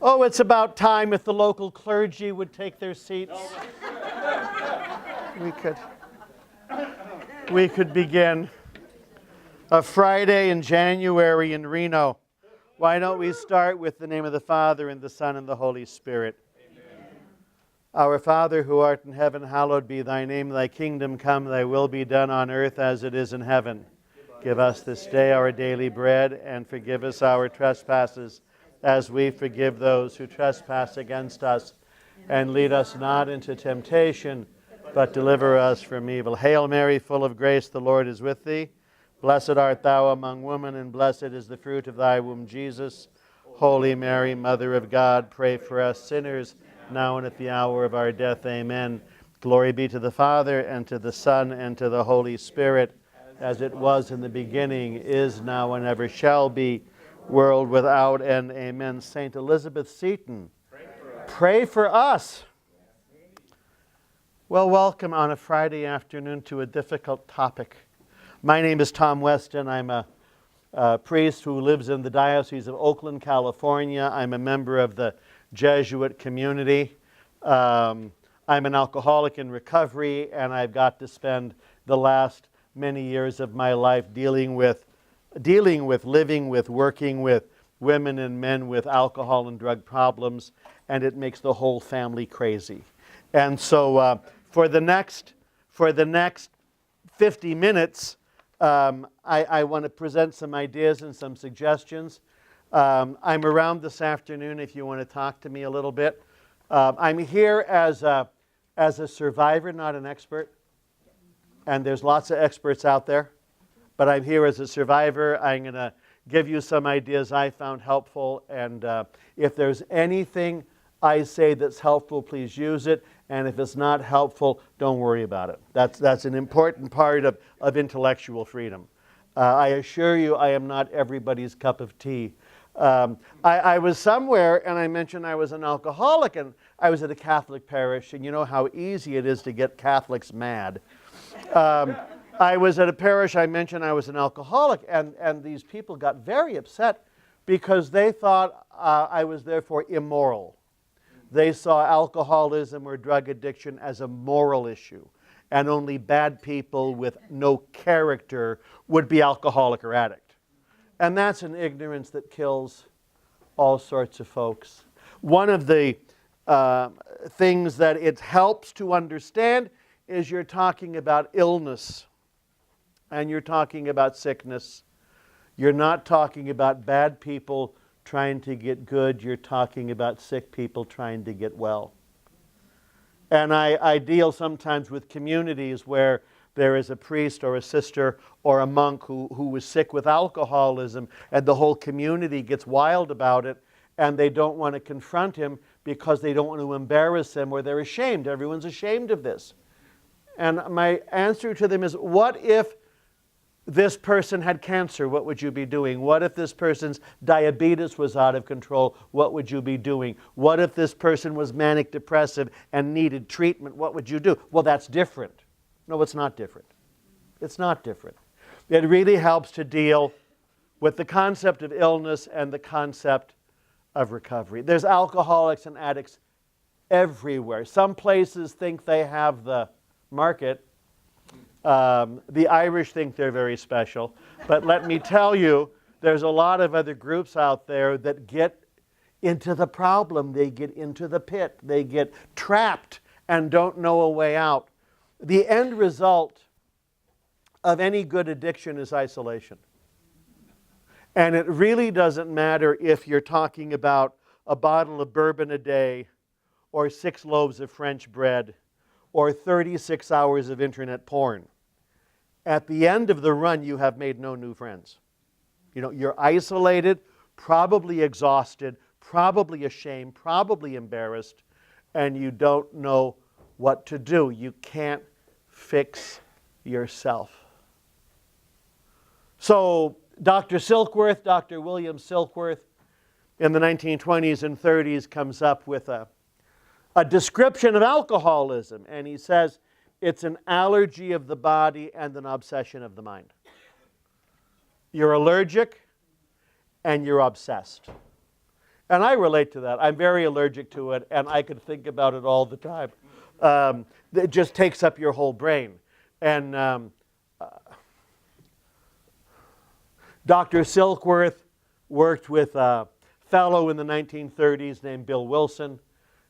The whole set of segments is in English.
Oh, it's about time if the local clergy would take their seats. We could begin. A Friday in January in Reno. Why don't we start with the name of the Father and the Son and the Holy Spirit? Amen. Our Father who art in heaven, hallowed be thy name. Thy kingdom come, thy will be done on earth as it is in heaven. Give us this day our daily bread, and forgive us our trespasses, as we forgive those who trespass against us. And lead us not into temptation, but deliver us from evil. Hail Mary, full of grace, the Lord is with thee. Blessed art thou among women, and blessed is the fruit of thy womb, Jesus. Holy Mary, Mother of God, pray for us sinners, now and at the hour of our death. Amen. Glory be to the Father, and to the Son, and to the Holy Spirit, as it was in the beginning, is now, and ever shall be, world without end. Amen. Saint Elizabeth Seton, pray for us. Well, welcome on a Friday afternoon to a difficult topic. My name is Tom Weston. I'm a priest who lives in the Diocese of Oakland, California. I'm a member of the Jesuit community. I'm an alcoholic in recovery, and I've got to spend the last many years of my life dealing with, living with, working with women and men with alcohol and drug problems, and it makes the whole family crazy. And so for the next 50 minutes, I want to present some ideas and some suggestions. I'm around this afternoon if you want to talk to me a little bit. I'm here as a survivor, not an expert. And there's lots of experts out there. But I'm here as a survivor. I'm going to give you some ideas I found helpful. And if there's anything I say that's helpful, please use it. And if it's not helpful, don't worry about it. That's an important part of intellectual freedom. I assure you I am not everybody's cup of tea. I was somewhere and I mentioned I was an alcoholic, and I was at a Catholic parish, and you know how easy it is to get Catholics mad. I was at a parish, I mentioned I was an alcoholic, and these people got very upset because they thought I was therefore immoral. They saw alcoholism or drug addiction as a moral issue, and only bad people with no character would be alcoholic or addict. And that's an ignorance that kills all sorts of folks. One of the things that it helps to understand is you're talking about illness, and you're talking about sickness. You're not talking about bad people trying to get good. You're talking about sick people trying to get well. And I deal sometimes with communities where there is a priest or a sister or a monk who is sick with alcoholism, and the whole community gets wild about it, and they don't want to confront him because they don't want to embarrass him, or they're ashamed. Everyone's ashamed of this. And my answer to them is, what if this person had cancer? What would you be doing? What if this person's diabetes was out of control? What would you be doing? What if this person was manic depressive and needed treatment? What would you do? Well, that's different. No, it's not different. It's not different. It really helps to deal with the concept of illness and the concept of recovery. There's alcoholics and addicts everywhere. Some places think they have the market. The Irish think they're very special. But let me tell you, there's a lot of other groups out there that get into the problem. They get into the pit. They get trapped and don't know a way out. The end result of any good addiction is isolation. And it really doesn't matter if you're talking about a bottle of bourbon a day, or 6 loaves of French bread, or 36 hours of internet porn. At the end of the run, you have made no new friends. You know, you're isolated, probably exhausted, probably ashamed, probably embarrassed, and you don't know what to do. You can't fix yourself. So Dr. William Silkworth, in the 1920s and 30s, comes up with a description of alcoholism, and he says it's an allergy of the body and an obsession of the mind. You're allergic and you're obsessed. And I relate to that. I'm very allergic to it, and I could think about it all the time. It just takes up your whole brain. And Dr. Silkworth worked with a fellow in the 1930s named Bill Wilson,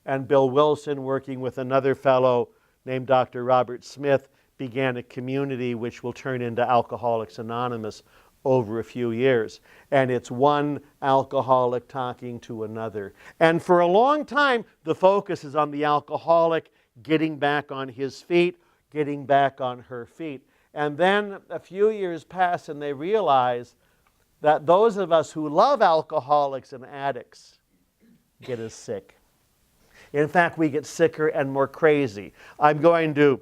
and Bill Wilson, working with another fellow named Dr. Robert Smith, began a community which will turn into Alcoholics Anonymous over a few years. And it's one alcoholic talking to another. And for a long time, the focus is on the alcoholic getting back on his feet, getting back on her feet. And then a few years pass and they realize that those of us who love alcoholics and addicts get as sick. In fact, we get sicker and more crazy. I'm going to,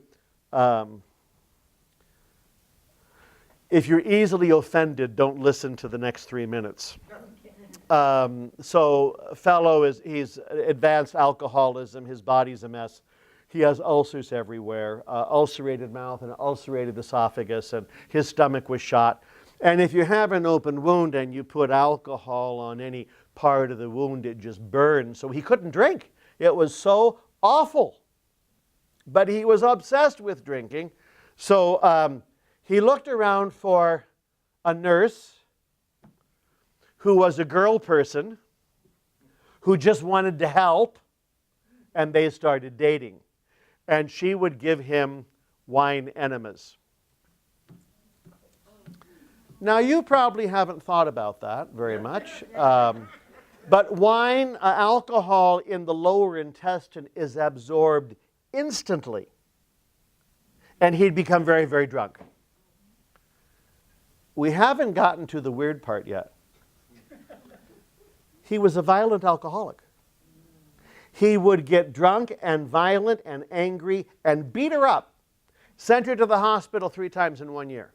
if you're easily offended, don't listen to the next 3 minutes. So fellow he's advanced alcoholism, his body's a mess. He has ulcers everywhere, ulcerated mouth and ulcerated esophagus, and his stomach was shot. And if you have an open wound and you put alcohol on any part of the wound, it just burns. So he couldn't drink. It was so awful. But he was obsessed with drinking. So he looked around for a nurse who was a girl person who just wanted to help, and they started dating. And she would give him wine enemas. Now, you probably haven't thought about that very much. But wine, alcohol in the lower intestine is absorbed instantly. And he'd become very, very drunk. We haven't gotten to the weird part yet. He was a violent alcoholic. He would get drunk and violent and angry and beat her up. Sent her to the hospital 3 times in 1 year.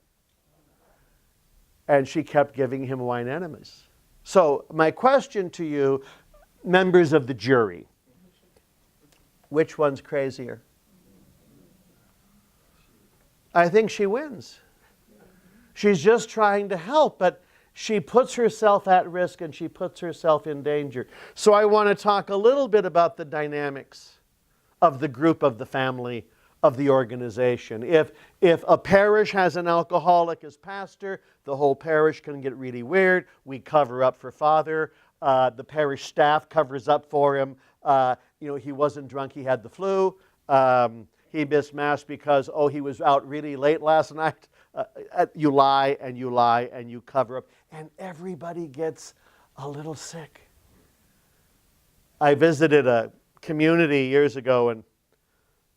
And she kept giving him wine enemas. So my question to you, members of the jury, which one's crazier? I think she wins. She's just trying to help, but she puts herself at risk and she puts herself in danger. So I want to talk a little bit about the dynamics of the group, of the family, of the organization. If a parish has an alcoholic as pastor, the whole parish can get really weird. We cover up for Father. The parish staff covers up for him. He wasn't drunk, he had the flu. He missed Mass because, he was out really late last night. You lie and you lie and you cover up. And everybody gets a little sick. I visited a community years ago, and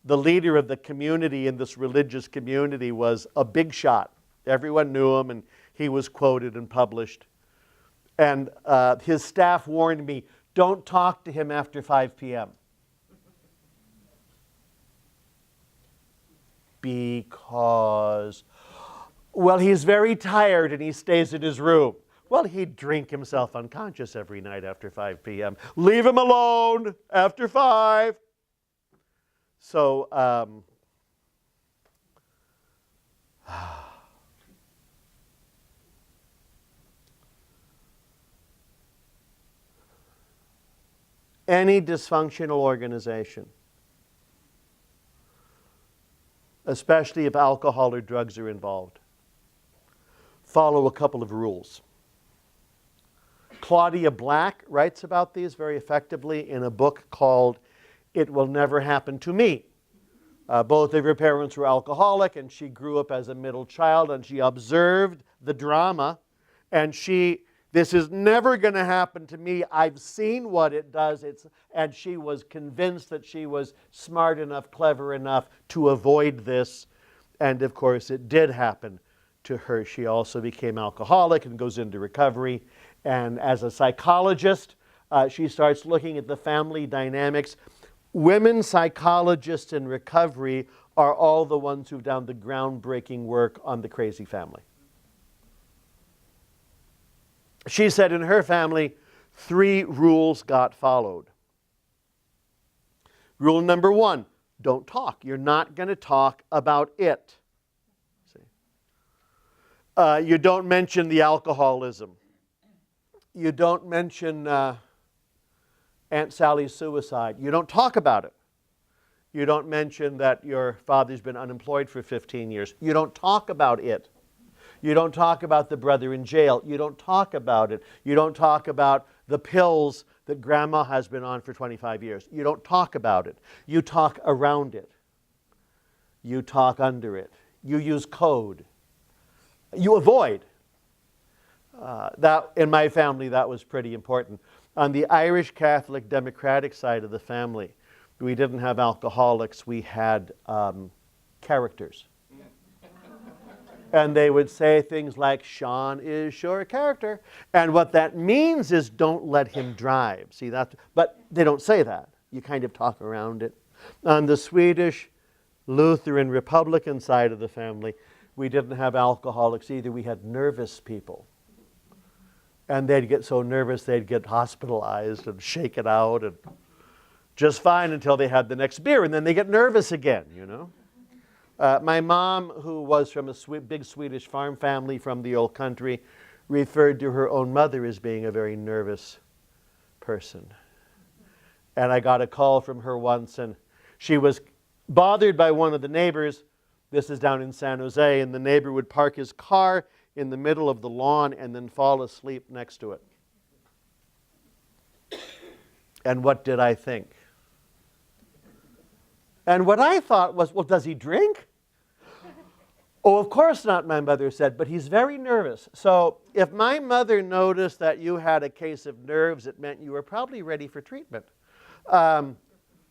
the leader of the community in this religious community was a big shot. Everyone knew him, and he was quoted and published. And his staff warned me, don't talk to him after 5 p.m. Because, he's very tired and he stays in his room. Well, he'd drink himself unconscious every night after 5 p.m. Leave him alone after 5. So, any dysfunctional organization, especially if alcohol or drugs are involved, follow a couple of rules. Claudia Black writes about these very effectively in a book called It Will Never Happen to Me. Both of her parents were alcoholic, and she grew up as a middle child, and she observed the drama, and this is never going to happen to me. I've seen what it does. And she was convinced that she was smart enough, clever enough to avoid this. And of course, it did happen to her. She also became alcoholic and goes into recovery. And as a psychologist, she starts looking at the family dynamics. Women psychologists in recovery are all the ones who've done the groundbreaking work on the crazy family. She said in her family, 3 rules got followed. Rule number 1, don't talk. You're not going to talk about it. See? You don't mention the alcoholism. You don't mention Aunt Sally's suicide. You don't talk about it. You don't mention that your father's been unemployed for 15 years. You don't talk about it. You don't talk about the brother in jail. You don't talk about it. You don't talk about the pills that grandma has been on for 25 years. You don't talk about it. You talk around it. You talk under it. You use code. You avoid. That in my family, that was pretty important. On the Irish Catholic Democratic side of the family, we didn't have alcoholics. We had characters. And they would say things like, Sean is sure a character. And what that means is don't let him drive. See that? But they don't say that. You kind of talk around it. On the Swedish Lutheran Republican side of the family, we didn't have alcoholics either. We had nervous people. And they'd get so nervous they'd get hospitalized and shake it out and just fine until they had the next beer, and then they get nervous again, you know. My mom, who was from a big Swedish farm family from the old country, referred to her own mother as being a very nervous person. And I got a call from her once, and she was bothered by one of the neighbors. This is down in San Jose, and the neighbor would park his car in the middle of the lawn and then fall asleep next to it. And what did I think? And what I thought was, well, does he drink? Oh, of course not, my mother said, but he's very nervous. So if my mother noticed that you had a case of nerves, it meant you were probably ready for treatment.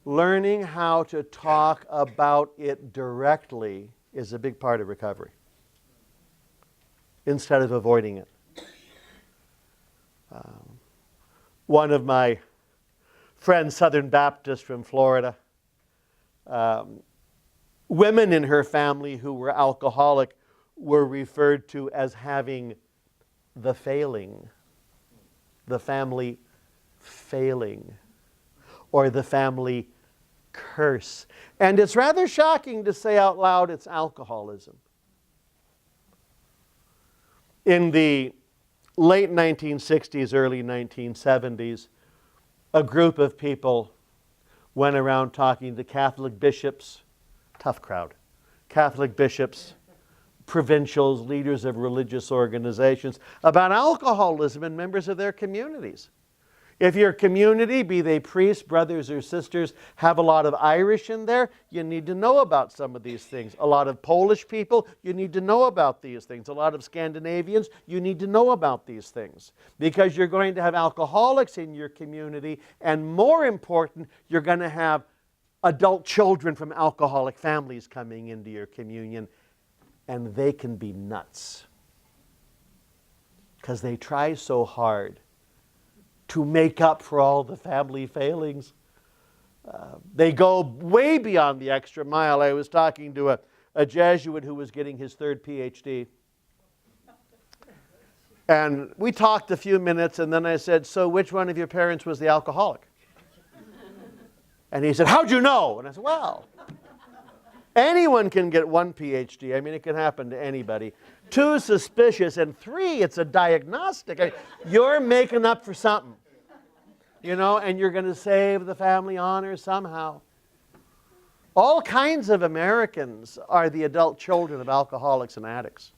Learning how to talk about it directly is a big part of recovery, instead of avoiding it. One of my friends, Southern Baptist from Florida, women in her family who were alcoholic were referred to as having the failing, the family failing, or the family curse. And it's rather shocking to say out loud it's alcoholism. In the late 1960s, early 1970s, a group of people went around talking to Catholic bishops, tough crowd, Catholic bishops, provincials, leaders of religious organizations, about alcoholism in members of their communities. If your community, be they priests, brothers, or sisters, have a lot of Irish in there, you need to know about some of these things. A lot of Polish people, you need to know about these things. A lot of Scandinavians, you need to know about these things. Because you're going to have alcoholics in your community, and more important, you're going to have adult children from alcoholic families coming into your communion, and they can be nuts. Because they try so hard to make up for all the family failings. They go way beyond the extra mile. I was talking to a Jesuit who was getting his third PhD. And we talked a few minutes, and then I said, so which one of your parents was the alcoholic? And he said, how'd you know? And I said, well, anyone can get one PhD. I mean, it can happen to anybody. 2, suspicious, and 3, it's a diagnostic. I mean, you're making up for something, you know, and you're going to save the family honor somehow. All kinds of Americans are the adult children of alcoholics and addicts.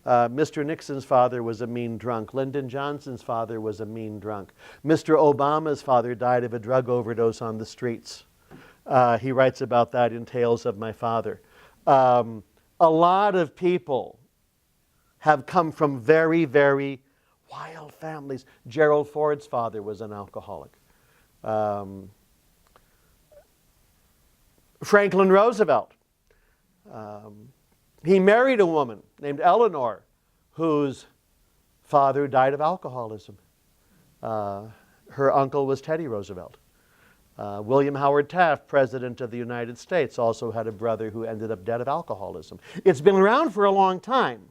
Mr. Nixon's father was a mean drunk. Lyndon Johnson's father was a mean drunk. Mr. Obama's father died of a drug overdose on the streets. He writes about that in Tales of My Father. A lot of people have come from very, very wild families. Gerald Ford's father was an alcoholic. Franklin Roosevelt. He married a woman named Eleanor, whose father died of alcoholism. Her uncle was Teddy Roosevelt. William Howard Taft, President of the United States, also had a brother who ended up dead of alcoholism. It's been around for a long time.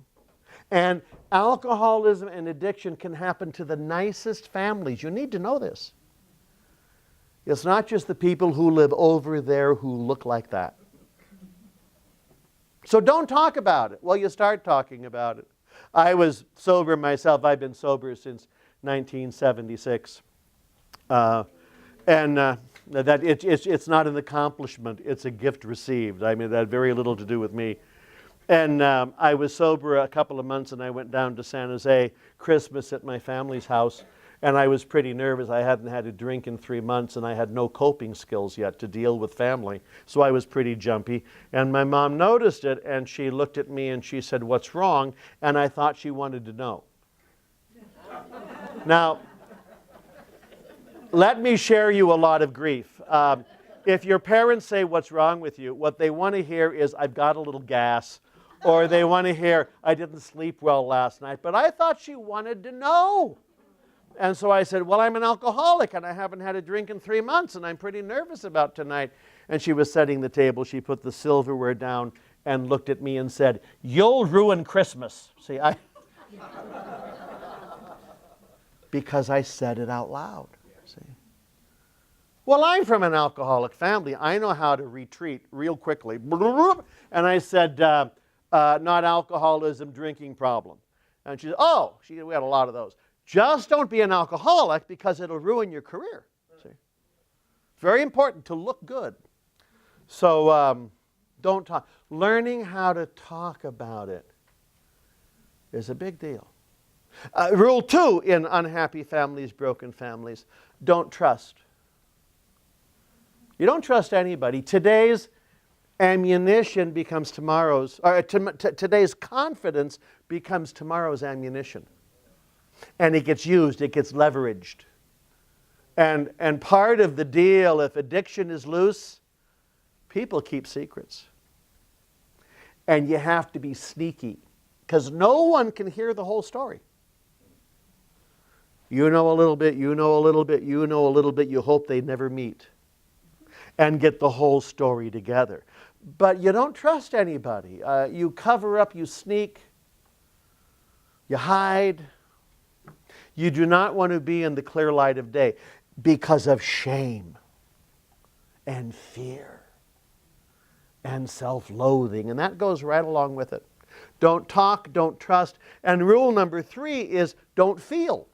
And alcoholism and addiction can happen to the nicest families. You need to know this. It's not just the people who live over there who look like that. So don't talk about it. Well, you start talking about it. I was sober myself. I've been sober since 1976. And that it's not an accomplishment, it's a gift received. I mean, that had very little to do with me. And I was sober a couple of months, and I went down to San Jose Christmas at my family's house, and I was pretty nervous. I hadn't had a drink in 3 months, and I had no coping skills yet to deal with family, so I was pretty jumpy. And my mom noticed it, and she looked at me and she said, "What's wrong?" And I thought she wanted to know. Now, let me share you a lot of grief. If your parents say, "What's wrong with you?" what they want to hear is, "I've got a little gas," or they want to hear, "I didn't sleep well last night." But I thought she wanted to know. And so I said, "Well, I'm an alcoholic, and I haven't had a drink in 3 months, and I'm pretty nervous about tonight." And she was setting the table. She put the silverware down and looked at me and said, "You'll ruin Christmas." See, because I said it out loud. See? Well, I'm from an alcoholic family. I know how to retreat real quickly. And I said, not alcoholism, drinking problem. And she said, "Oh," we had a lot of those. "Just don't be an alcoholic because it'll ruin your career." See? It's very important to look good. So don't talk. Learning how to talk about it is a big deal. Rule 2 in unhappy families, broken families, don't trust. You don't trust anybody. Today's ammunition becomes tomorrow's, or today's confidence becomes tomorrow's ammunition. And it gets used, it gets leveraged. And part of the deal, if addiction is loose, people keep secrets. And you have to be sneaky, because no one can hear the whole story. You know a little bit, you know a little bit, you know a little bit. You hope they never meet and get the whole story together. But you don't trust anybody. You cover up, you sneak, you hide. You do not want to be in the clear light of day because of shame and fear and self-loathing. And that goes right along with it. Don't talk, don't trust. And rule number 3 is don't feel.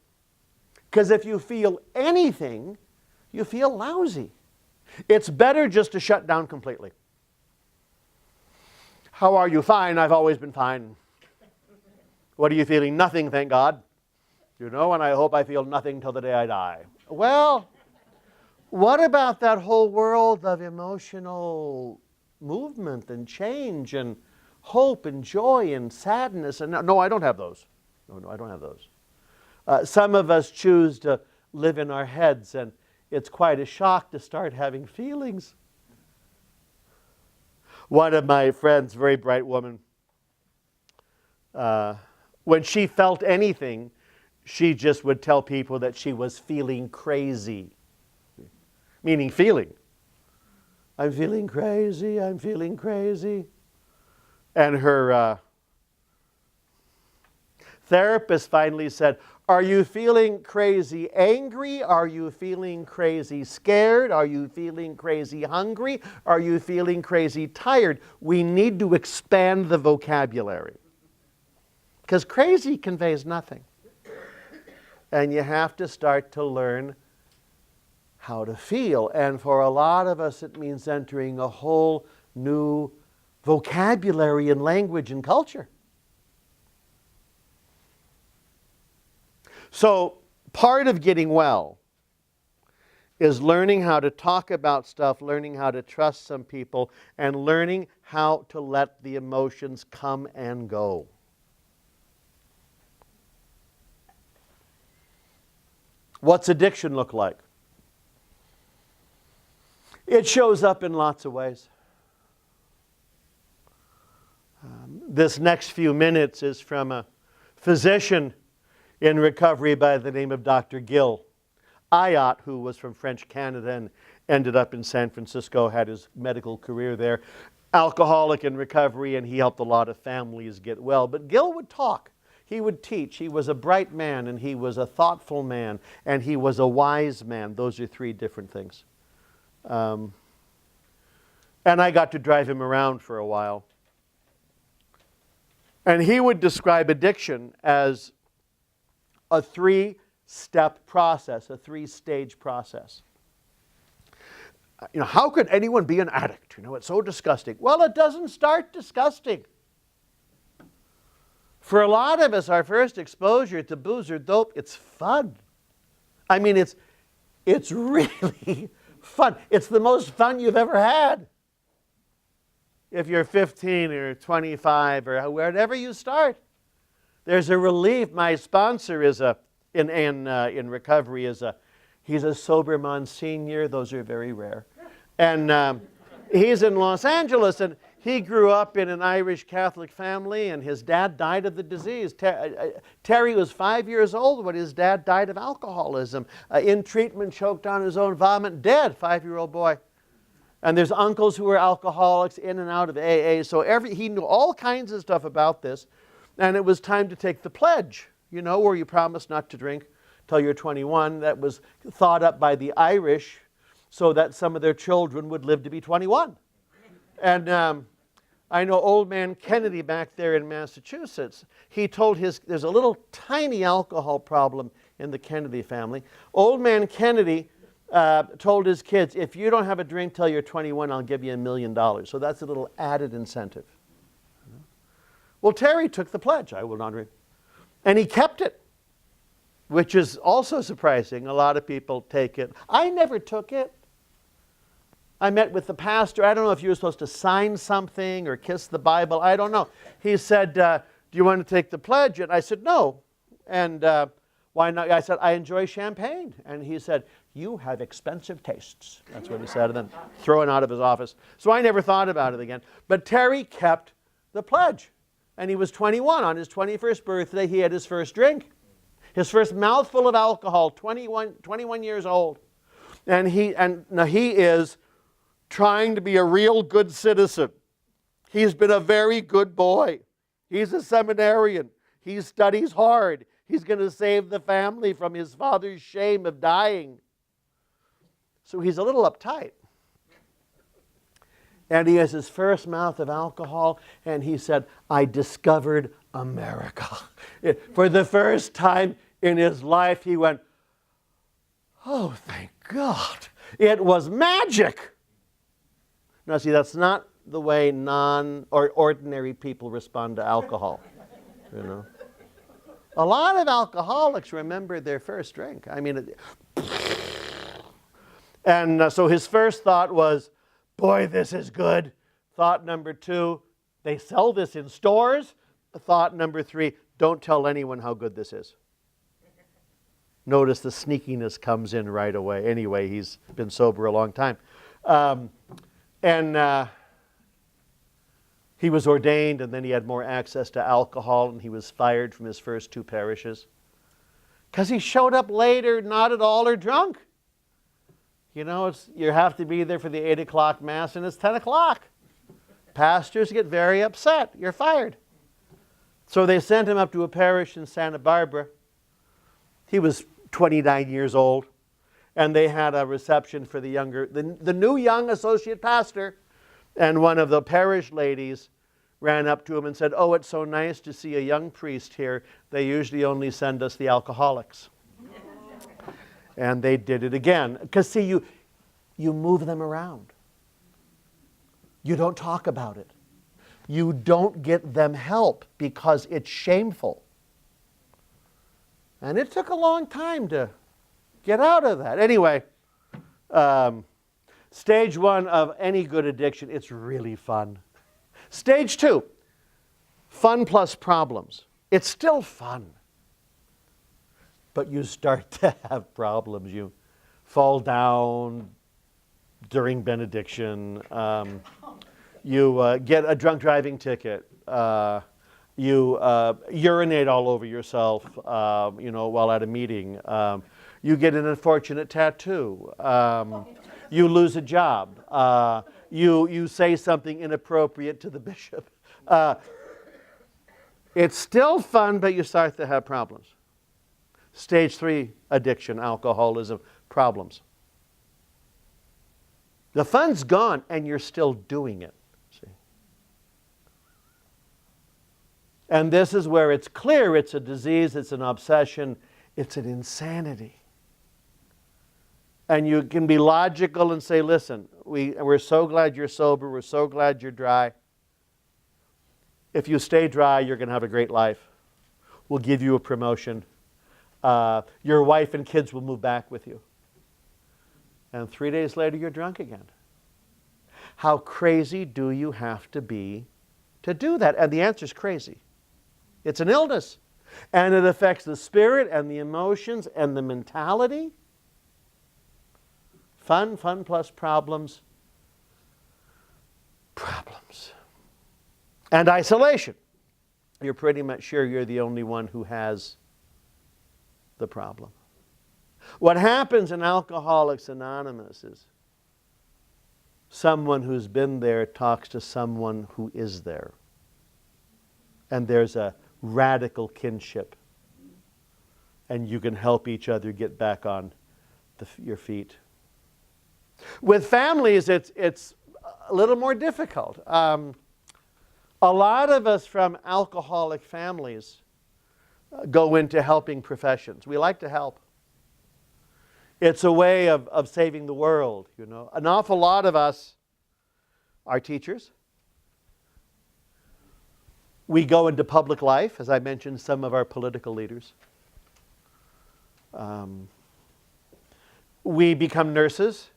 Because if you feel anything, you feel lousy. It's better just to shut down completely. "How are you?" "Fine, I've always been fine." "What are you feeling?" "Nothing, thank God." "You know, and I hope I feel nothing till the day I die." Well, what about that whole world of emotional movement and change and hope and joy and sadness? And no, I don't have those. No, I don't have those. Some of us choose to live in our heads, and it's quite a shock to start having feelings. One of my friends, very bright woman, when she felt anything, she just would tell people that she was feeling crazy. Meaning feeling. "I'm feeling crazy, I'm feeling crazy." And her therapist finally said, "Are you feeling crazy angry? Are you feeling crazy scared? Are you feeling crazy hungry? Are you feeling crazy tired? We need to expand the vocabulary." Because crazy conveys nothing. And you have to start to learn how to feel. And for a lot of us, it means entering a whole new vocabulary and language and culture. So part of getting well is learning how to talk about stuff, learning how to trust some people, and learning how to let the emotions come and go. What's addiction look like? It shows up in lots of ways. This next few minutes is from a physician in recovery by the name of Dr. Gil Ayat, who was from French Canada and ended up in San Francisco, had his medical career there. Alcoholic in recovery, and he helped a lot of families get well. But Gil would talk. He would teach. He was a bright man, and he was a thoughtful man, and he was a wise man. Those are 3 different things. And I got to drive him around for a while. And he would describe addiction as a 3-step process, a 3-stage process. how could anyone be an addict? It's so disgusting. Well, it doesn't start disgusting. For a lot of us, our first exposure to booze or dope, it's fun. I mean, it's really fun. It's the most fun you've ever had. If you're 15 or 25 or wherever you start, there's a relief. My sponsor is in recovery he's a sober Monsignor. Those are very rare. And he's in Los Angeles, and he grew up in an Irish Catholic family, and his dad died of the disease. Terry was 5 years old when his dad died of alcoholism. In treatment, choked on his own vomit, dead, 5-year-old boy. And there's uncles who were alcoholics, in and out of AA. So he knew all kinds of stuff about this. And it was time to take the pledge, where you promise not to drink till you're 21. That was thought up by the Irish so that some of their children would live to be 21. And I know old man Kennedy back there in Massachusetts, he told there's a little tiny alcohol problem in the Kennedy family. Old man Kennedy told his kids, if you don't have a drink till you're 21, I'll give you $1 million. So that's a little added incentive. Well, Terry took the pledge, I will not drink. And he kept it, which is also surprising. A lot of people take it. I never took it. I met with the pastor. I don't know if you were supposed to sign something or kiss the Bible. I don't know. He said, do you want to take the pledge? And I said, no. And why not? I said, I enjoy champagne. And he said, you have expensive tastes. That's what he said, and then thrown out of his office. So I never thought about it again. But Terry kept the pledge. And he was 21. On his 21st birthday, he had his first drink. His first mouthful of alcohol, 21 years old. And now he is trying to be a real good citizen. He's been a very good boy. He's a seminarian. He studies hard. He's going to save the family from his father's shame of dying. So he's a little uptight. And he has his first mouth of alcohol, and he said, I discovered America. For the first time in his life, he went, oh, thank God. It was magic. Now, see, that's not the way ordinary people respond to alcohol. A lot of alcoholics remember their first drink. I mean, so his first thought was, boy, this is good. Thought number 2, they sell this in stores. Thought number 3, don't tell anyone how good this is. Notice the sneakiness comes in right away. Anyway, he's been sober a long time. He was ordained, and then he had more access to alcohol, and he was fired from his first 2 parishes. Because he showed up later, not at all or drunk. You have to be there for the 8 o'clock Mass, and it's 10 o'clock. Pastors get very upset. You're fired. So they sent him up to a parish in Santa Barbara. He was 29 years old, and they had a reception for the new young associate pastor, and one of the parish ladies ran up to him and said, oh, it's so nice to see a young priest here. They usually only send us the alcoholics. And they did it again. Because, see, you move them around. You don't talk about it. You don't get them help because it's shameful. And it took a long time to get out of that. Anyway, stage 1 of any good addiction, it's really fun. Stage 2, fun plus problems. It's still fun. But you start to have problems. You fall down during benediction. You get a drunk driving ticket. You urinate all over yourself, while at a meeting. You get an unfortunate tattoo. You lose a job. You say something inappropriate to the bishop. It's still fun, but you start to have problems. Stage 3, addiction, alcoholism, problems. The fun's gone, and you're still doing it. See? And this is where it's clear it's a disease, it's an obsession, it's an insanity. And you can be logical and say, listen, we're so glad you're sober. We're so glad you're dry. If you stay dry, you're going to have a great life. We'll give you a promotion. Your wife and kids will move back with you. And 3 days later, you're drunk again. How crazy do you have to be to do that? And the answer is crazy. It's an illness. And it affects the spirit and the emotions and the mentality. Fun plus problems. Problems. And isolation. You're pretty much sure you're the only one who has the problem. What happens in Alcoholics Anonymous is someone who's been there talks to someone who is there. And there's a radical kinship. And you can help each other get back on your feet. With families, it's a little more difficult. A lot of us from alcoholic families go into helping professions. We like to help. It's a way of saving the world, you know. An awful lot of us are teachers. We go into public life, as I mentioned, some of our political leaders. We become nurses.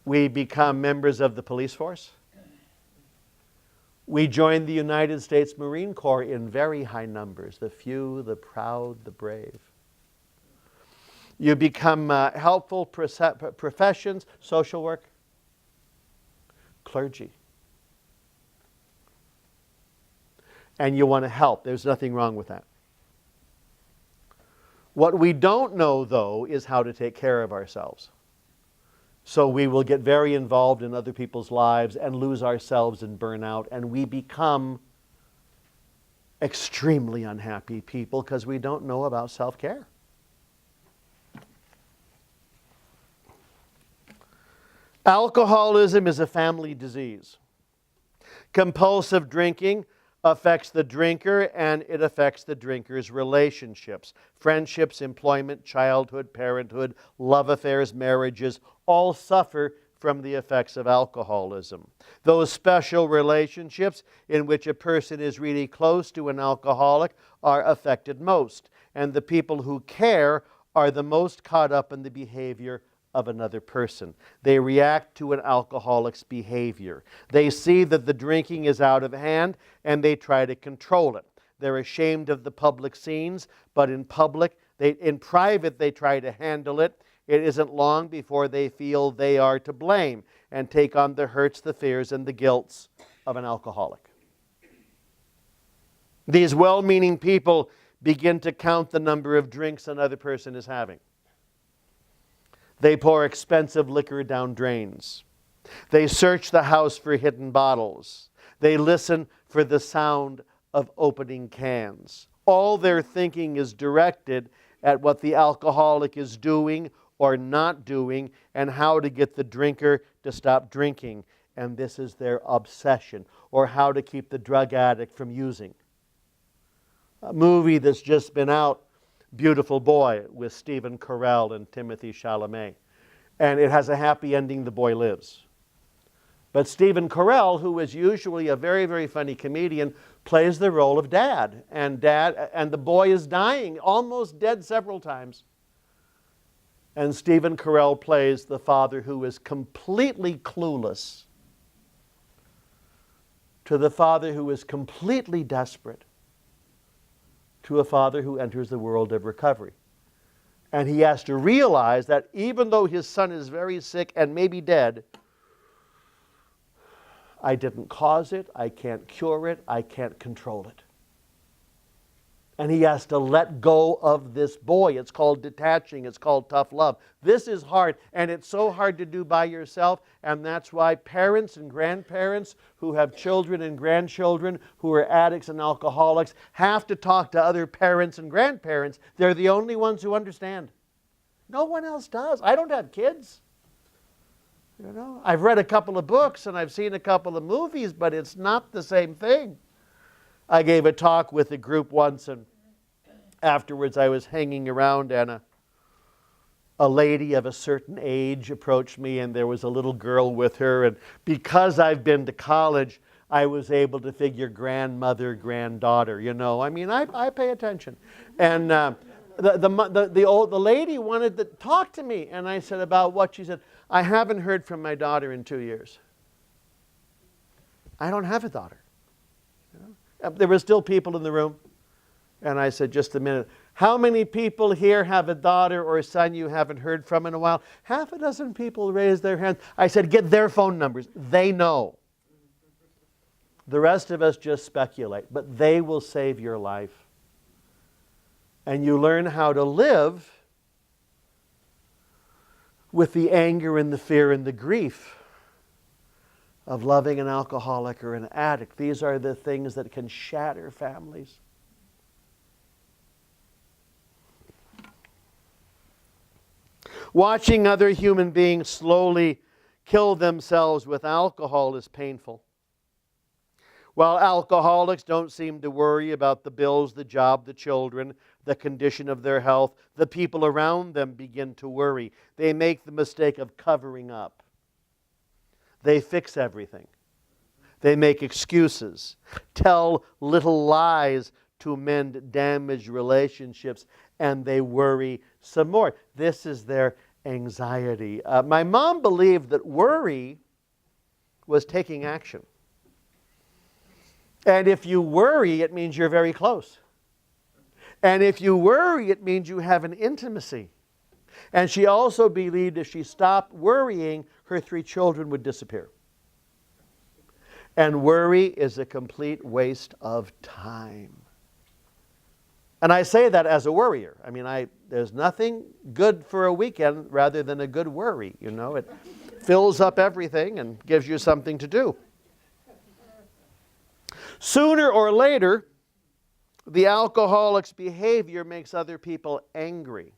We become members of the police force. We join the United States Marine Corps in very high numbers, the few, the proud, the brave. You become helpful professions, social work, clergy. And you want to help. There's nothing wrong with that. What we don't know, though, is how to take care of ourselves. So we will get very involved in other people's lives and lose ourselves and burn out, and we become extremely unhappy people because we don't know about self-care. Alcoholism is a family disease. Compulsive drinking affects the drinker, and it affects the drinker's relationships. Friendships, employment, childhood, parenthood, love affairs, marriages, all suffer from the effects of alcoholism. Those special relationships in which a person is really close to an alcoholic are affected most, and the people who care are the most caught up in the behavior of another person. They react to an alcoholic's behavior. They see that the drinking is out of hand and they try to control it. They're ashamed of the public scenes, but in private they try to handle it. It isn't long before they feel they are to blame and take on the hurts, the fears, and the guilts of an alcoholic. These well-meaning people begin to count the number of drinks another person is having. They pour expensive liquor down drains. They search the house for hidden bottles. They listen for the sound of opening cans. All their thinking is directed at what the alcoholic is doing or not doing and how to get the drinker to stop drinking. And this is their obsession, or how to keep the drug addict from using. A movie that's just been out, Beautiful Boy, with Stephen Carell and Timothy Chalamet. And it has a happy ending, the boy lives. But Stephen Carell, who is usually a very, very funny comedian, plays the role of dad. And the boy is dying, almost dead several times. And Stephen Carell plays the father who is completely clueless to the father who is completely desperate, to a father who enters the world of recovery. And he has to realize that even though his son is very sick and maybe dead, I didn't cause it, I can't cure it, I can't control it. And he has to let go of this boy. It's called detaching, it's called tough love. This is hard, and it's so hard to do by yourself, and that's why parents and grandparents who have children and grandchildren who are addicts and alcoholics have to talk to other parents and grandparents. They're the only ones who understand. No one else does. I don't have kids. You know, I've read a couple of books and I've seen a couple of movies, but it's not the same thing. I gave a talk with a group once, and afterwards I was hanging around, and a lady of a certain age approached me, and there was a little girl with her. And because I've been to college, I was able to figure grandmother, granddaughter. I mean, I pay attention. And the lady wanted to talk to me, and I said, about what? She said, I haven't heard from my daughter in 2 years. I don't have a daughter. There were still people in the room. And I said, just a minute. How many people here have a daughter or a son you haven't heard from in a while? Half a dozen people raised their hands. I said, get their phone numbers. They know. The rest of us just speculate. But they will save your life. And you learn how to live with the anger and the fear and the grief of loving an alcoholic or an addict. These are the things that can shatter families. Watching other human beings slowly kill themselves with alcohol is painful. While alcoholics don't seem to worry about the bills, the job, the children, the condition of their health, the people around them begin to worry. They make the mistake of covering up. They fix everything. They make excuses, tell little lies to mend damaged relationships, and they worry some more. This is their anxiety. My mom believed that worry was taking action. And if you worry, it means you're very close. And if you worry, it means you have an intimacy. And she also believed if she stopped worrying, her 3 children would disappear. And worry is a complete waste of time. And I say that as a worrier. I mean, there's nothing good for a weekend rather than a good worry. It fills up everything and gives you something to do. Sooner or later, the alcoholic's behavior makes other people angry.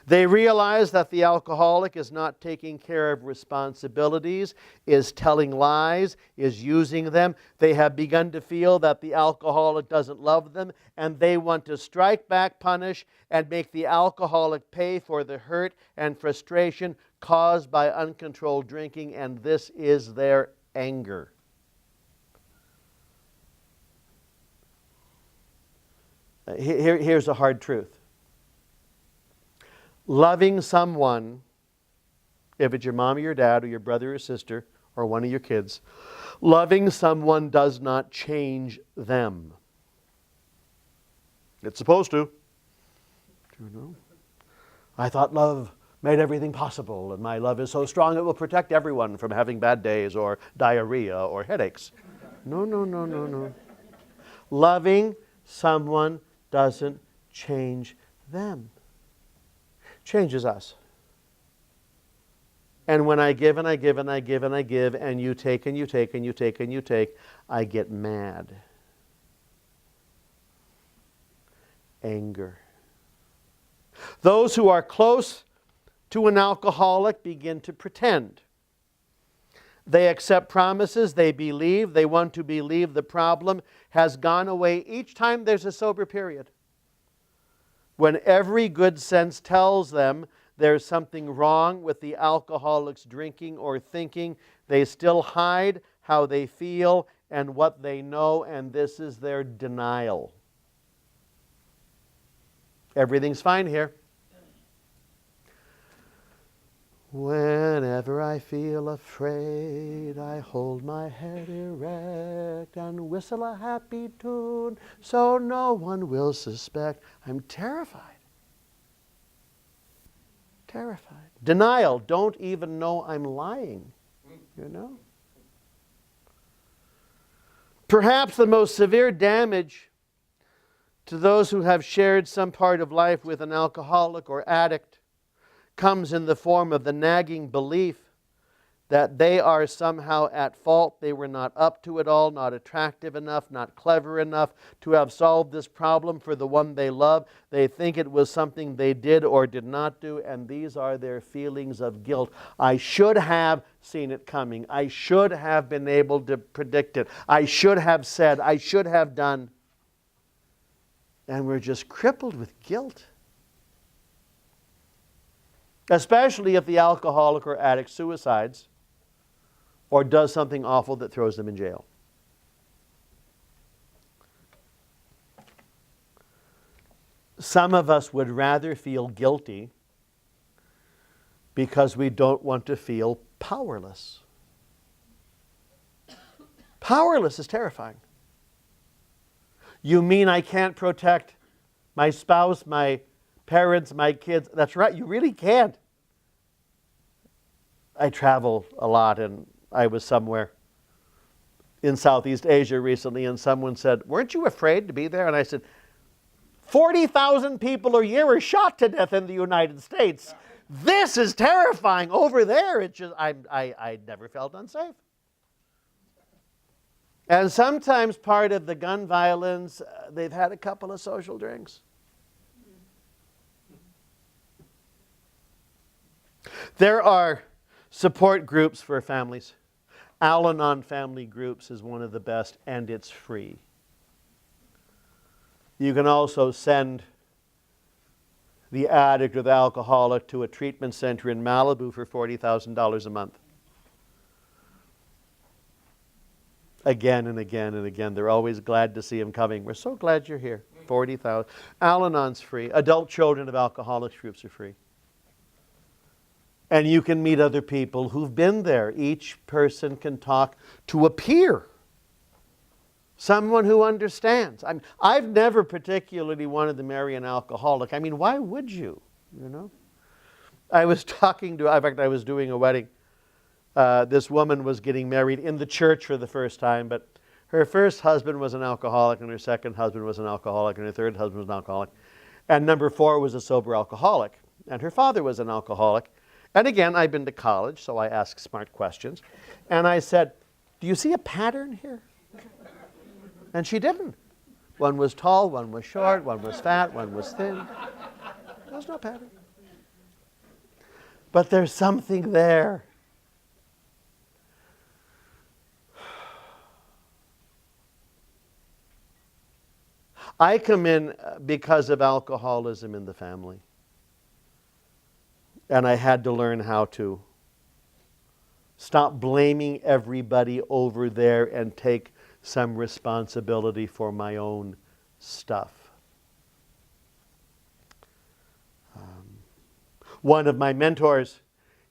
They realize that the alcoholic is not taking care of responsibilities, is telling lies, is using them. They have begun to feel that the alcoholic doesn't love them, and they want to strike back, punish, and make the alcoholic pay for the hurt and frustration caused by uncontrolled drinking, and this is their anger. Here's a hard truth. Loving someone, if it's your mom or your dad or your brother or sister or one of your kids, loving someone does not change them. It's supposed to. I thought love made everything possible, and my love is so strong it will protect everyone from having bad days or diarrhea or headaches. No. Loving someone doesn't change them. Changes us. And when I give and I give and I give and I give, and you take and you take and you take and you take, I get mad. Anger. Those who are close to an alcoholic begin to pretend. They accept promises, they believe, they want to believe the problem has gone away each time there's a sober period. When every good sense tells them there's something wrong with the alcoholic's drinking or thinking, they still hide how they feel and what they know, and this is their denial. Everything's fine here. Whenever I feel afraid, I hold my head erect and whistle a happy tune so no one will suspect. I'm terrified. Terrified. Denial. Don't even know I'm lying. Perhaps the most severe damage to those who have shared some part of life with an alcoholic or addict comes in the form of the nagging belief that they are somehow at fault. They were not up to it all, not attractive enough, not clever enough to have solved this problem for the one they love. They think it was something they did or did not do, and these are their feelings of guilt. I should have seen it coming. I should have been able to predict it. I should have said, I should have done. And we're just crippled with guilt. especially if the alcoholic or addict suicides or does something awful that throws them in jail. Some of us would rather feel guilty because we don't want to feel powerless. Powerless is terrifying. You mean I can't protect my spouse, my parents, my kids? That's right, you really can't. I travel a lot, and I was somewhere in Southeast Asia recently, and someone said, "Weren't you afraid to be there?" And I said, 40,000 people a year are shot to death in the United States. This is terrifying. Over there, it just I never felt unsafe. And sometimes part of the gun violence, they've had a couple of social drinks. There are support groups for families. Al-Anon Family Groups is one of the best, and it's free. You can also send the addict or the alcoholic to a treatment center in Malibu for $40,000 a month. Again and again and again. They're always glad to see him coming. We're so glad you're here. 40,000. Al-Anon's free. Adult children of alcoholics groups are free. And you can meet other people who've been there. Each person can talk to a peer. Someone who understands. I've never particularly wanted to marry an alcoholic. I mean, why would you? You know? I was talking to, in fact, I was doing a wedding. This woman was getting married in the church for the first time, but her first husband was an alcoholic, and her second husband was an alcoholic, and her third husband was an alcoholic. And number 4 was a sober alcoholic. And her father was an alcoholic. And again, I've been to college, so I ask smart questions. And I said, "Do you see a pattern here?" And she didn't. One was tall, one was short, one was fat, one was thin. There's no pattern. But there's something there. I come in because of alcoholism in the family. And I had to learn how to stop blaming everybody over there and take some responsibility for my own stuff. One of my mentors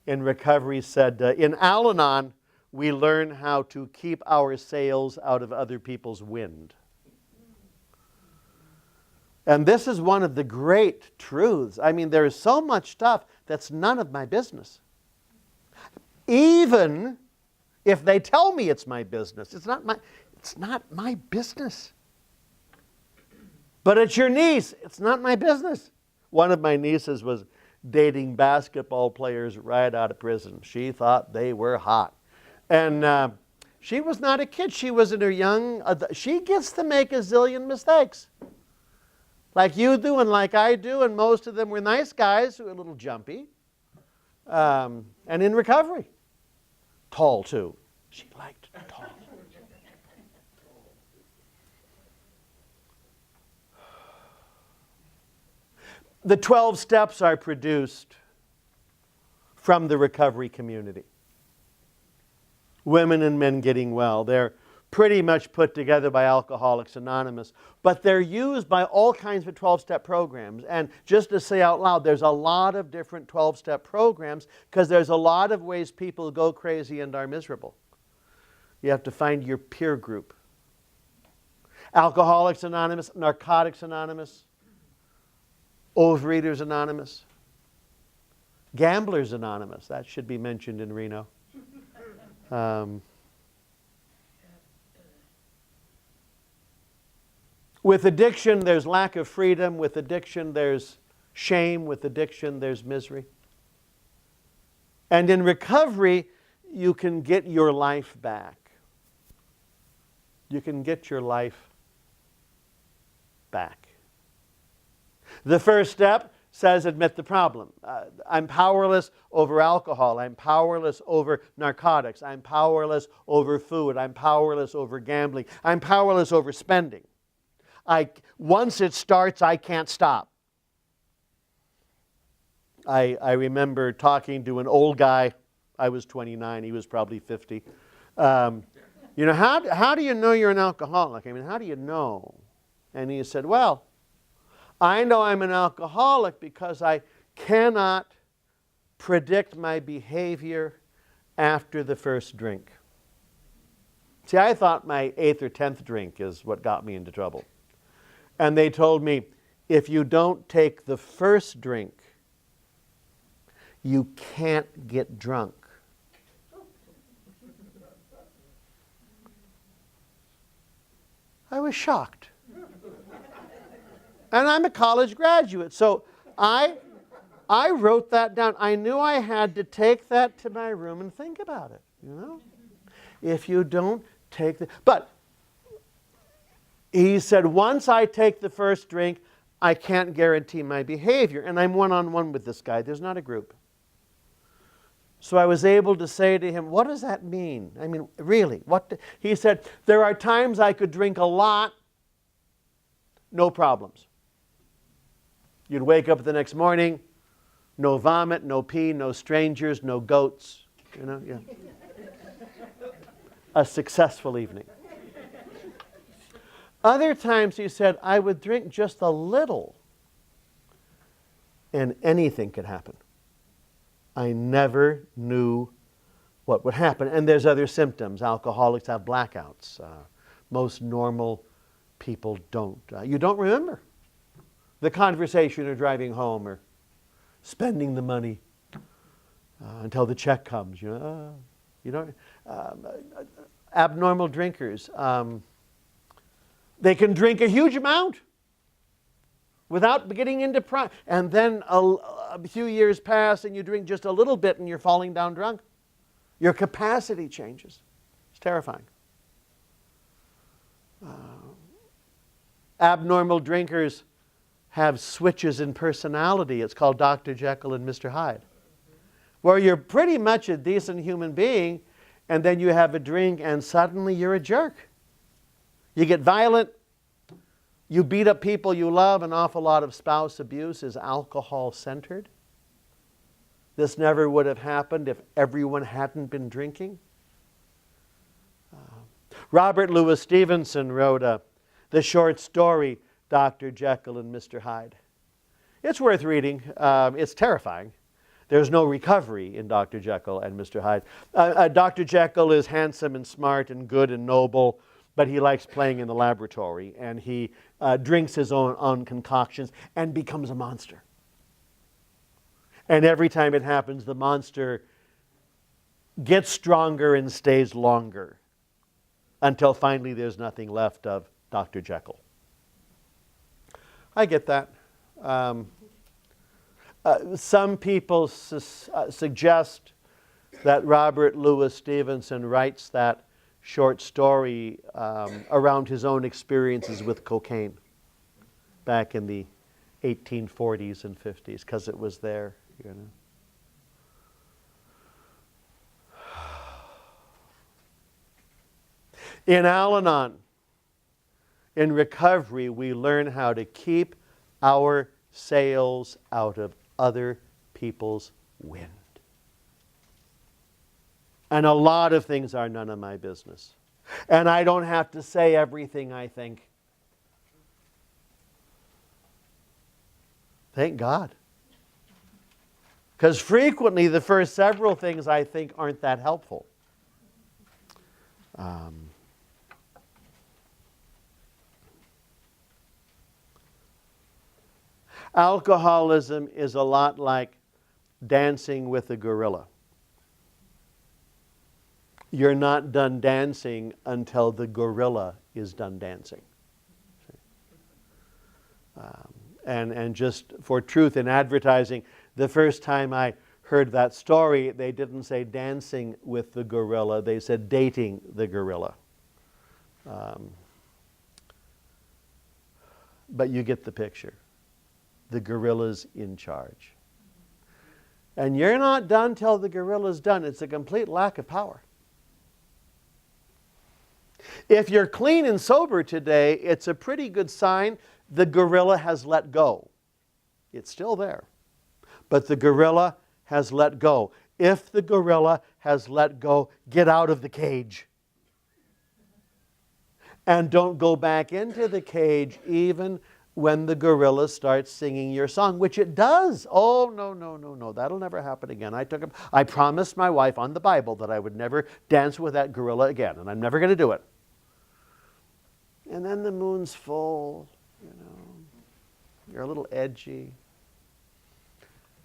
in recovery said, in Al-Anon, we learn how to keep our sails out of other people's wind. And this is one of the great truths. I mean, there is so much stuff that's none of my business. Even if they tell me it's my business, it's not my business. But it's your niece, it's not my business. One of my nieces was dating basketball players right out of prison. She thought they were hot. And she was not a kid. She was in her young, she gets to make a zillion mistakes. Like you do and like I do, and most of them were nice guys who were a little jumpy. And in recovery. Tall, too. She liked tall. The 12 steps are produced from the recovery community. Women and men getting well. They're pretty much put together by Alcoholics Anonymous, but they're used by all kinds of 12-step programs. And just to say out loud, there's a lot of different 12-step programs because there's a lot of ways people go crazy and are miserable. You have to find your peer group. Alcoholics Anonymous, Narcotics Anonymous, Overeaters Anonymous, Gamblers Anonymous. That should be mentioned in Reno. With addiction, there's lack of freedom. With addiction, there's shame. With addiction, there's misery. And in recovery, you can get your life back. You can get your life back. The first step says admit the problem. I'm powerless over alcohol. I'm powerless over narcotics. I'm powerless over food. I'm powerless over gambling. I'm powerless over spending. Once it starts, I can't stop. I remember talking to an old guy. I was 29. He was probably 50. You know, how do you know you're an alcoholic? I mean, how do you know? And he said, well, I know I'm an alcoholic because I cannot predict my behavior after the first drink. See, I thought my 8th or 10th drink is what got me into trouble. And they told me, if you don't take the first drink, you can't get drunk. I was shocked. And I'm a college graduate, so I wrote that down. I knew I had to take that to my room and think about it, you know? If you don't take the... But he said, once I take the first drink, I can't guarantee my behavior. And I'm one-on-one with this guy. There's not a group. So I was able to say to him, what does that mean? I mean, really, he said, there are times I could drink a lot, no problems. You'd wake up the next morning, no vomit, no pee, no strangers, no goats. You know, yeah. A successful evening. Other times, he said, I would drink just a little and anything could happen. I never knew what would happen. And there's other symptoms. Alcoholics have blackouts. Most normal people don't. You don't remember the conversation or driving home or spending the money until the check comes. You know, abnormal drinkers. They can drink a huge amount without getting into prime. And then a few years pass and you drink just a little bit and you're falling down drunk. Your capacity changes. It's terrifying. Abnormal drinkers have switches in personality. It's called Dr. Jekyll and Mr. Hyde. Where you're pretty much a decent human being and then you have a drink and suddenly you're a jerk. You get violent. You beat up people you love. An awful lot of spouse abuse is alcohol-centered. This never would have happened if everyone hadn't been drinking. Robert Louis Stevenson wrote the short story, Dr. Jekyll and Mr. Hyde. It's worth reading. It's terrifying. There's no recovery in Dr. Jekyll and Mr. Hyde. Dr. Jekyll is handsome and smart and good and noble, but he likes playing in the laboratory, and he drinks his own concoctions and becomes a monster. And every time it happens, the monster gets stronger and stays longer until finally there's nothing left of Dr. Jekyll. I get that. Some people suggest that Robert Louis Stevenson writes that short story around his own experiences with cocaine back in the 1840s and 50s, because it was there, you know. In Al-Anon, in recovery, we learn how to keep our sails out of other people's wind. And a lot of things are none of my business. And I don't have to say everything I think. Thank God. Because frequently the first several things I think aren't that helpful. Alcoholism is a lot like dancing with a gorilla. You're not done dancing until the gorilla is done dancing. And just for truth in advertising, the first time I heard that story, they didn't say dancing with the gorilla, they said dating the gorilla. But you get the picture. The gorilla's in charge. And you're not done till the gorilla's done. It's a complete lack of power. If you're clean and sober today, it's a pretty good sign the gorilla has let go. It's still there. but the gorilla has let go. If the gorilla has let go, get out of the cage. And don't go back into the cage even when the gorilla starts singing your song, which it does. Oh, no. That'll never happen again. I promised my wife on the Bible that I would never dance with that gorilla again, and I'm never going to do it. And then the moon's full, You're a little edgy.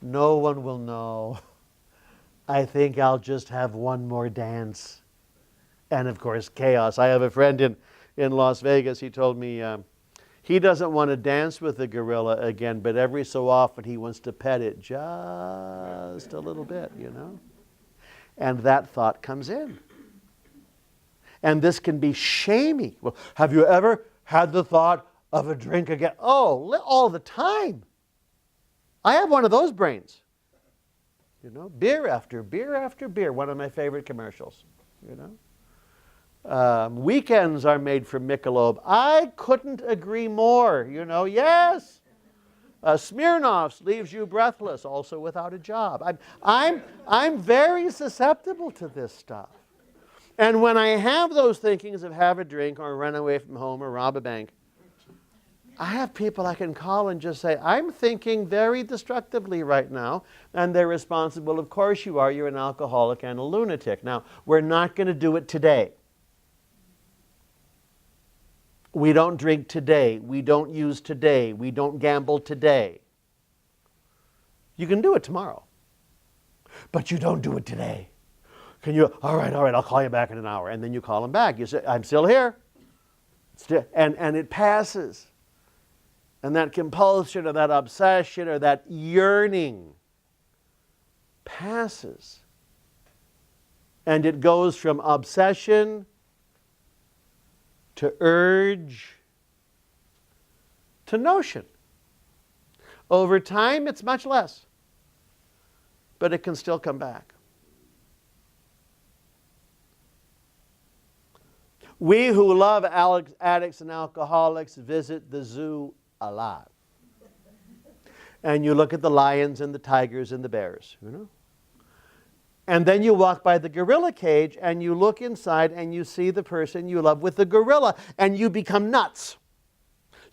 No one will know. I think I'll just have one more dance. And of course, chaos. I have a friend in Las Vegas. He told me he doesn't want to dance with the gorilla again, but every so often he wants to pet it just a little bit, And that thought comes in. And this can be shamey. Well, have you ever had the thought of a drink again? Oh, all the time. I have one of those brains. Beer after beer after beer. One of my favorite commercials. Weekends are made from Michelob. I couldn't agree more. Yes. Smirnoff's leaves you breathless, also without a job. I'm very susceptible to this stuff. And when I have those thinkings of have a drink or run away from home or rob a bank, I have people I can call and just say, I'm thinking very destructively right now. And they're responsible. Of course you are. You're an alcoholic and a lunatic. Now, we're not going to do it today. We don't drink today. We don't use today. We don't gamble today. You can do it tomorrow. But you don't do it today. Can you? All right, I'll call you back in an hour. And then you call him back. You say, I'm still here. And it passes. And that compulsion or that obsession or that yearning passes. And it goes from obsession to urge to notion. Over time, it's much less. But it can still come back. We who love addicts and alcoholics visit the zoo a lot. And you look at the lions and the tigers and the bears, And then you walk by the gorilla cage and you look inside and you see the person you love with the gorilla and you become nuts.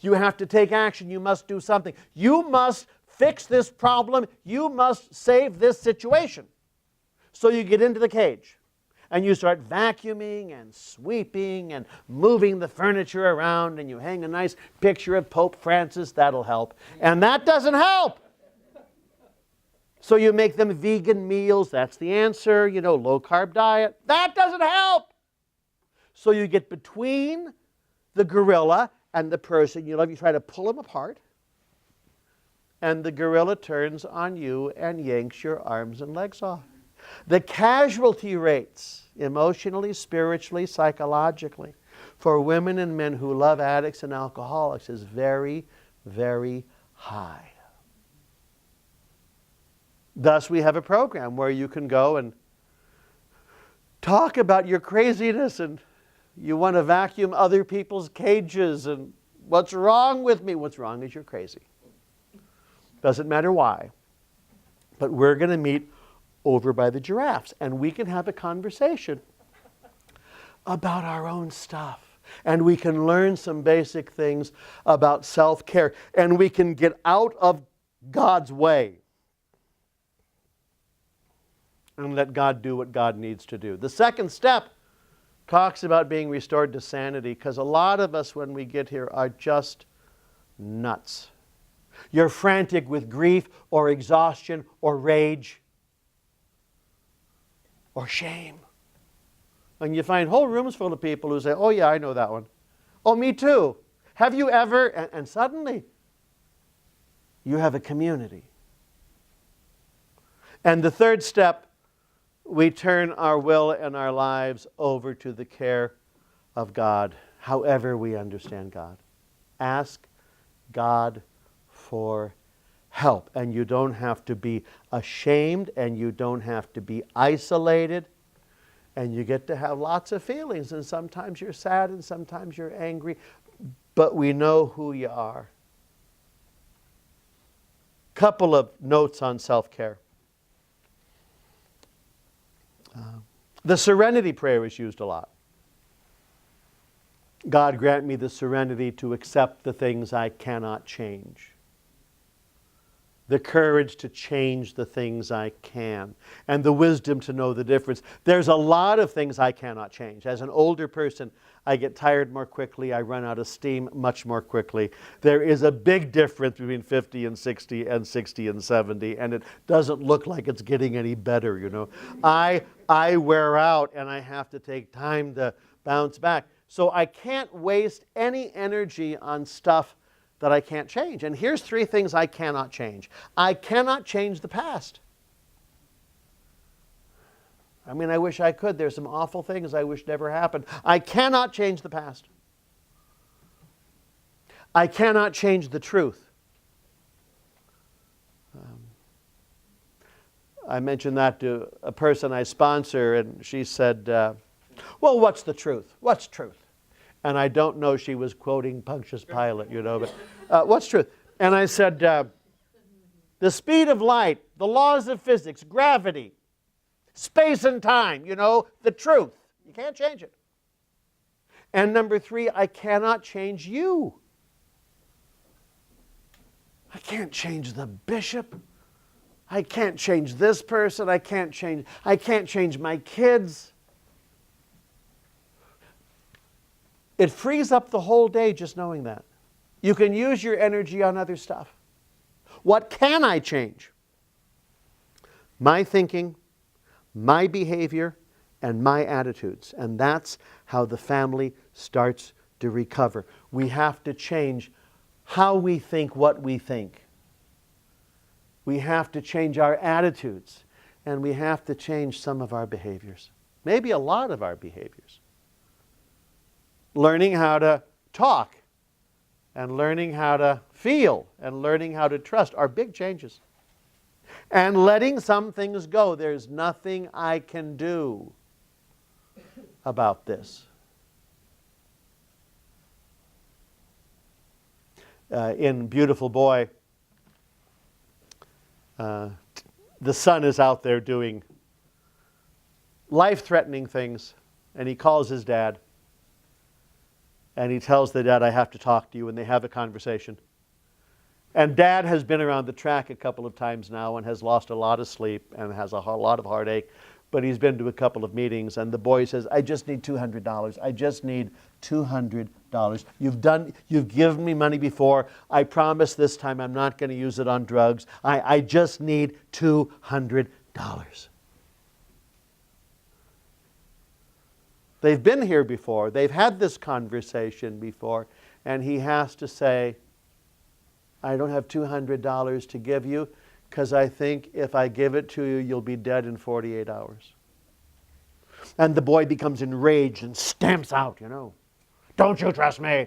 You have to take action. You must do something. You must fix this problem. You must save this situation. So you get into the cage. And you start vacuuming and sweeping and moving the furniture around, and you hang a nice picture of Pope Francis. That'll help. And that doesn't help. So you make them vegan meals. That's the answer. Low-carb diet. That doesn't help. So you get between the gorilla and the person you love. You try to pull them apart. And the gorilla turns on you and yanks your arms and legs off. The casualty rates, emotionally, spiritually, psychologically, for women and men who love addicts and alcoholics is very, very high. Thus, we have a program where you can go and talk about your craziness and you want to vacuum other people's cages and what's wrong with me? What's wrong is you're crazy. Doesn't matter why. But we're going to meet over by the giraffes, and we can have a conversation about our own stuff. And we can learn some basic things about self-care. And we can get out of God's way and let God do what God needs to do. The second step talks about being restored to sanity, because a lot of us when we get here are just nuts. You're frantic with grief or exhaustion or rage or shame. And you find whole rooms full of people who say, oh yeah, I know that one. Oh, me too. Have you ever? And suddenly, you have a community. And the third step, we turn our will and our lives over to the care of God, however we understand God. Ask God for help. And you don't have to be ashamed, and you don't have to be isolated. And you get to have lots of feelings, and sometimes you're sad and sometimes you're angry, but we know who you are. Couple of notes on self-care. The serenity prayer is used a lot. God, grant me the serenity to accept the things I cannot change. The courage to change the things I can. And the wisdom to know the difference. There's a lot of things I cannot change. As an older person, I get tired more quickly. I run out of steam much more quickly. There is a big difference between 50 and 60 and 60 and 70. And it doesn't look like it's getting any better, you know. I wear out and I have to take time to bounce back. So I can't waste any energy on stuff that I can't change. And here's 3 things I cannot change. I cannot change the past. I mean, I wish I could. There's some awful things I wish never happened. I cannot change the past. I cannot change the truth. I mentioned that to a person I sponsor, and she said, well, what's the truth? What's truth? And I don't know, she was quoting Pontius Pilate, you know, but what's truth? And I said, the speed of light, the laws of physics, gravity, space and time, you know, the truth. You can't change it. And number 3, I cannot change you. I can't change the bishop. I can't change this person. I can't change my kids. It frees up the whole day just knowing that. You can use your energy on other stuff. What can I change? My thinking, my behavior, and my attitudes. And that's how the family starts to recover. We have to change how we think what we think. We have to change our attitudes. And we have to change some of our behaviors. Maybe a lot of our behaviors. Learning how to talk and learning how to feel and learning how to trust are big changes. And letting some things go. There's nothing I can do about this. In Beautiful Boy, the son is out there doing life-threatening things, and he calls his dad. And he tells the dad, I have to talk to you, and they have a conversation. And Dad has been around the track a couple of times now and has lost a lot of sleep and has a lot of heartache. But he's been to a couple of meetings, and the boy says, I just need $200. I just need $200. You've given me money before. I promise this time I'm not going to use it on drugs. I just need $200. They've been here before. They've had this conversation before. And he has to say, I don't have $200 to give you because I think if I give it to you, you'll be dead in 48 hours. And the boy becomes enraged and stamps out, you know. Don't you trust me?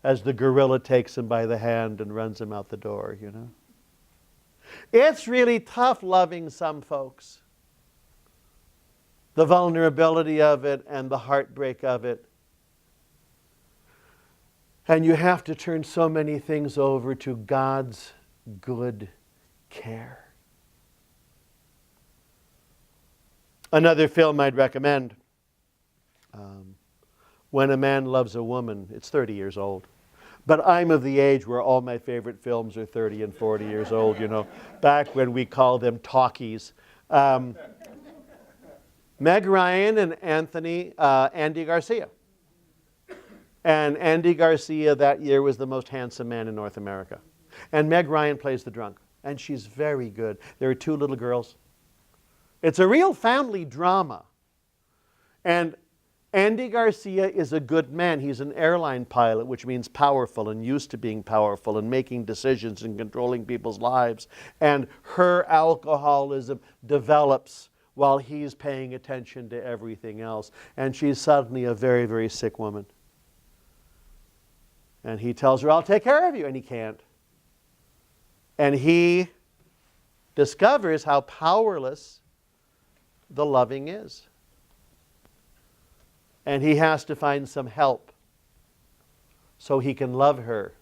As the gorilla takes him by the hand and runs him out the door, you know. It's really tough loving some folks. The vulnerability of it and the heartbreak of it. And you have to turn so many things over to God's good care. Another film I'd recommend, When a Man Loves a Woman. It's 30 years old. But I'm of the age where all my favorite films are 30 and 40 years old, you know, back when we called them talkies. Meg Ryan and Andy Garcia. And Andy Garcia that year was the most handsome man in North America. And Meg Ryan plays the drunk. And she's very good. There are 2 little girls. It's a real family drama. And Andy Garcia is a good man. He's an airline pilot, which means powerful and used to being powerful and making decisions and controlling people's lives. And her alcoholism develops while he's paying attention to everything else. And she's suddenly a very, very sick woman. And he tells her, I'll take care of you. And he can't. And he discovers how powerless the loving is. And he has to find some help so he can love her.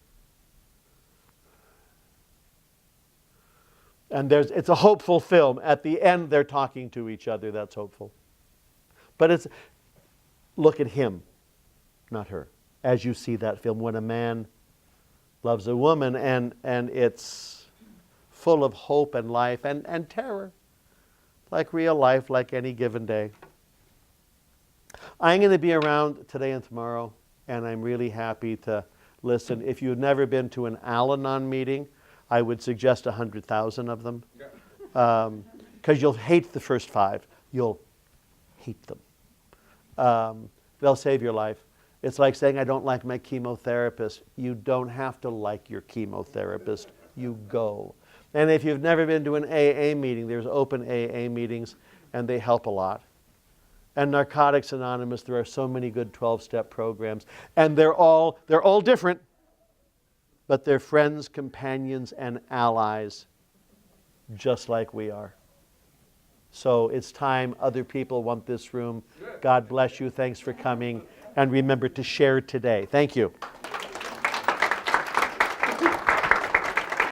And it's a hopeful film. At the end, they're talking to each other. That's hopeful. But look at him, not her, as you see that film. When a man loves a woman, and it's full of hope and life and terror, like real life, like any given day. I'm going to be around today and tomorrow, and I'm really happy to listen. If you've never been to an Al-Anon meeting, I would suggest 100,000 of them, because you'll hate the first 5. You'll hate them. They'll save your life. It's like saying, I don't like my chemotherapist. You don't have to like your chemotherapist. You go. And if you've never been to an AA meeting, there's open AA meetings, and they help a lot. And Narcotics Anonymous, there are so many good 12-step programs. And they're all different, but they're friends, companions, and allies, just like we are. So it's time. Other people want this room. God bless you. Thanks for coming. And remember to share today. Thank you.